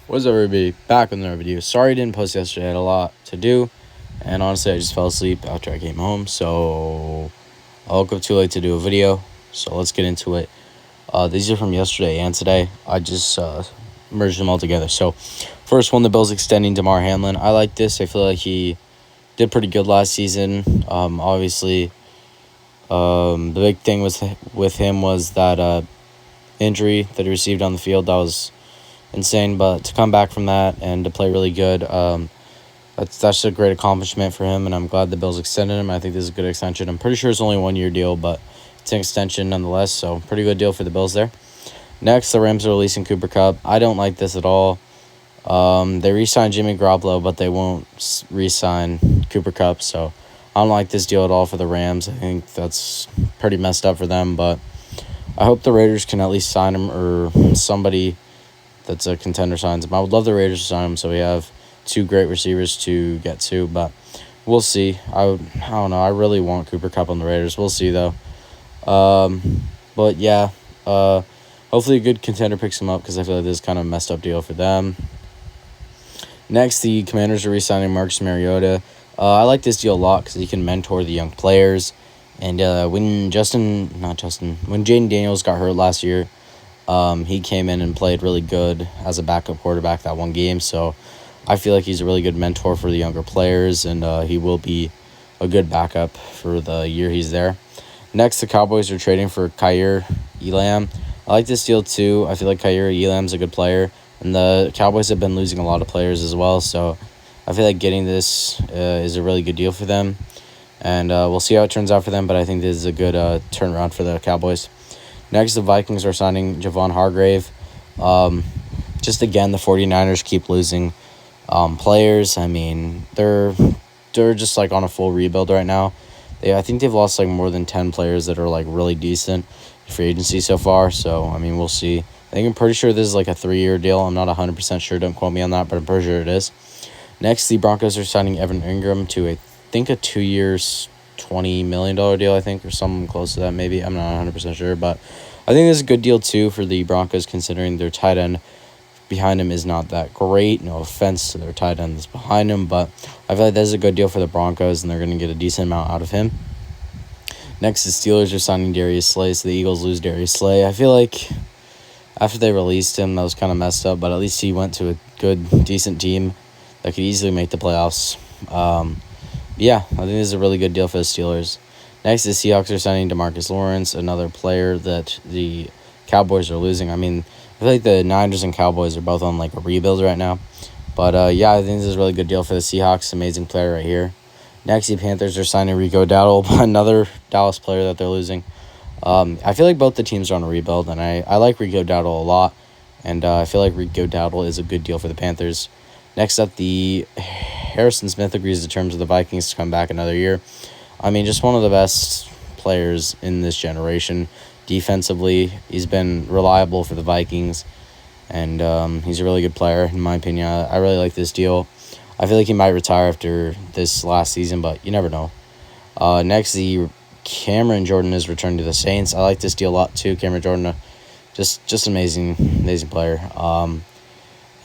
What's up, everybody? Back with another video. Sorry I didn't post yesterday. I had a lot to do, and honestly, I just fell asleep after I came home. So I woke up too late to do a video. So let's get into it. These are from yesterday and today. I just merged them all together. So first one, the Bills extending Damar Hamlin. I like this. I feel like he did pretty good last season. Obviously, the big thing with him was that injury that he received on the field. That was insane, but to come back from that and to play really good, that's just a great accomplishment for him, and I'm glad the Bills extended him. I think this is a good extension. I'm pretty sure it's only a 1 year deal, but it's an extension nonetheless, so pretty good deal for the Bills there. Next, the Rams are releasing Cooper Kupp. I don't like this at all. They re-signed Jimmy Garoppolo, but they won't re-sign Cooper Kupp, so I don't like this deal at all for the Rams. I think that's pretty messed up for them, but I hope the Raiders can at least sign him, or somebody that's a contender signs him. I would love the Raiders to sign him so we have two great receivers to get to, but we'll see. I don't know. I really want Cooper Kupp on the Raiders. We'll see, though. But, yeah, hopefully a good contender picks him up because I feel like this is kind of a messed up deal for them. Next, the Commanders are re-signing Marcus Mariota. I like this deal a lot because he can mentor the young players. And when Jaden Daniels got hurt last year, he came in and played really good as a backup quarterback that one game. So I feel like he's a really good mentor for the younger players, and he will be a good backup for the year he's there. Next, the Cowboys are trading for Kaiir Elam. I like this deal too. I feel like Kaiir Elam's a good player, and the Cowboys have been losing a lot of players as well. So I feel like getting this is a really good deal for them, and we'll see how it turns out for them. But I think this is a good turnaround for the Cowboys. Next, the Vikings are signing Javon Hargrave. Just again, the 49ers keep losing players. I mean, they're just like on a full rebuild right now. I think they've lost like more than 10 players that are like really decent free agency so far. So I mean, we'll see. I think I'm pretty sure this is like a 3-year deal. I'm not 100% sure. Don't quote me on that, but I'm pretty sure it is. Next, the Broncos are signing Evan Ingram to I think a 2 years, $20 million deal, I think, or something close to that maybe. I'm not 100% sure, but I think this is a good deal too for the Broncos considering their tight end behind him is not that great. No offense to their tight end that's behind him, but I feel like this is a good deal for the Broncos, and they're going to get a decent amount out of him. Next, the Steelers are signing Darius Slay, so the Eagles lose Darius Slay. I feel like after they released him, that was kind of messed up, but at least he went to a good, decent team that could easily make the playoffs. Yeah, I think this is a really good deal for the Steelers. Next, the Seahawks are signing DeMarcus Lawrence, another player that the Cowboys are losing. I mean, I feel like the Niners and Cowboys are both on like a rebuild right now. But, yeah, I think this is a really good deal for the Seahawks. Amazing player right here. Next, the Panthers are signing Rico Dowdle, another Dallas player that they're losing. I feel like both the teams are on a rebuild, and I like Rico Dowdle a lot. And I feel like Rico Dowdle is a good deal for the Panthers. Next up, the Harrison Smith agrees to terms with the Vikings to come back another year. I mean, just one of the best players in this generation. Defensively, he's been reliable for the Vikings, and he's a really good player, in my opinion. I really like this deal. I feel like he might retire after this last season, but you never know. Next, the Cameron Jordan is returned to the Saints. I like this deal a lot, too. Cameron Jordan, just amazing player.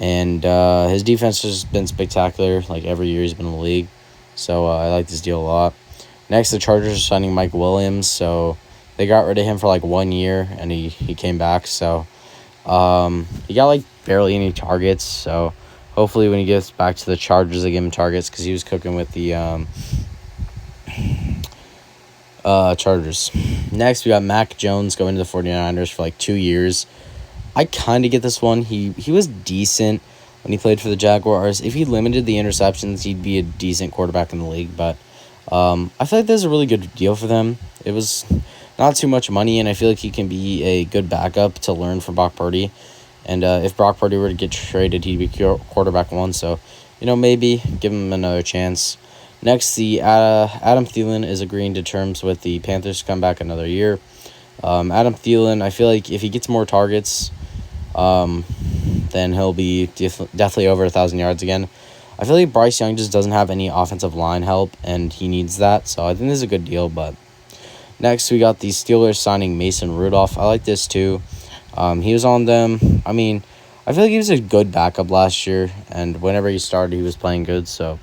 And his defense has been spectacular, like every year he's been in the league. So I like this deal a lot. Next, the Chargers are signing Mike Williams. So they got rid of him for like 1 year, and he came back. So he got like barely any targets. So hopefully when he gets back to the Chargers, they give him targets because he was cooking with the Chargers. Next, we got Mac Jones going to the 49ers for like 2 years. I kind of get this one. He was decent when he played for the Jaguars. If he limited the interceptions, he'd be a decent quarterback in the league. But I feel like this is a really good deal for them. It was not too much money, and I feel like he can be a good backup to learn from Brock Purdy. And if Brock Purdy were to get traded, he'd be quarterback one. So, maybe give him another chance. Next, the Adam Thielen is agreeing to terms with the Panthers to come back another year. Adam Thielen, I feel like if he gets more targets, then he'll be definitely over 1,000 yards again. I feel like Bryce Young just doesn't have any offensive line help, and he needs that. So I think this is a good deal. But next, we got the Steelers signing Mason Rudolph. I like this too. He was on them. I mean, I feel like he was a good backup last year, and whenever he started, he was playing good. So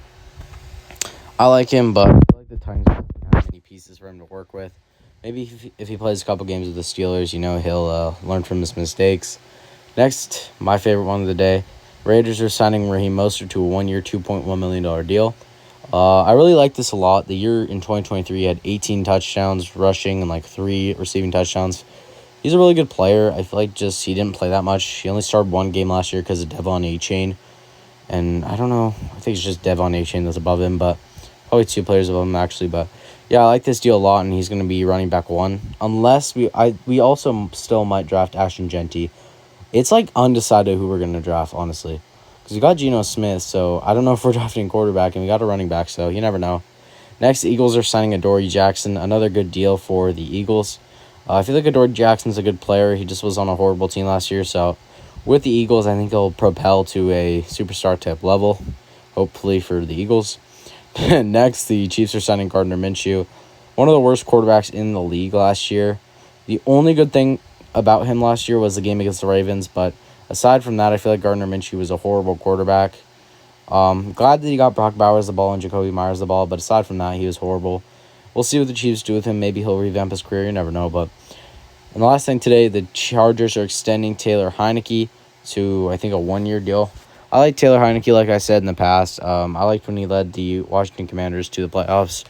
I like him, but I feel like the Titans don't have many pieces for him to work with. Maybe if he plays a couple games with the Steelers, he'll learn from his mistakes. Next, my favorite one of the day, Raiders are signing Raheem Mostert to a 1-year, $2.1 million deal. I really like this a lot. The year in 2023, he had 18 touchdowns rushing and like 3 receiving touchdowns. He's a really good player. I feel like just he didn't play that much. He only started one game last year because of Devon Achane. And I don't know. I think it's just Devon Achane that's above him, but probably 2 players above him actually. But yeah, I like this deal a lot, and he's going to be running back 1. Unless we also still might draft Ashton Genty. It's like undecided who we're going to draft, honestly. Because we got Geno Smith, so I don't know if we're drafting quarterback, and we got a running back, so you never know. Next, the Eagles are signing Adoree Jackson, another good deal for the Eagles. I feel like Adoree Jackson's a good player. He just was on a horrible team last year, so with the Eagles, I think he'll propel to a superstar-type level, hopefully for the Eagles. Next, the Chiefs are signing Gardner Minshew, one of the worst quarterbacks in the league last year. The only good thing about him last year was the game against the Ravens, but aside from that, I feel like Gardner Minshew was a horrible quarterback. Glad that he got Brock Bowers the ball and Jacoby Myers the ball, but aside from that, he was horrible. We'll see what the Chiefs do with him. Maybe he'll revamp his career. You never know. And the last thing today, the Chargers are extending Taylor Heinicke to, I think, a 1-year deal. I like Taylor Heinicke, like I said in the past. I liked when he led the Washington Commanders to the playoffs.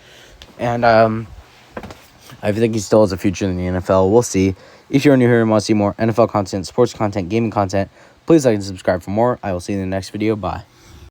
And I think he still has a future in the NFL. We'll see. If you're new here and want to see more NFL content, sports content, gaming content, please like and subscribe for more. I will see you in the next video. Bye.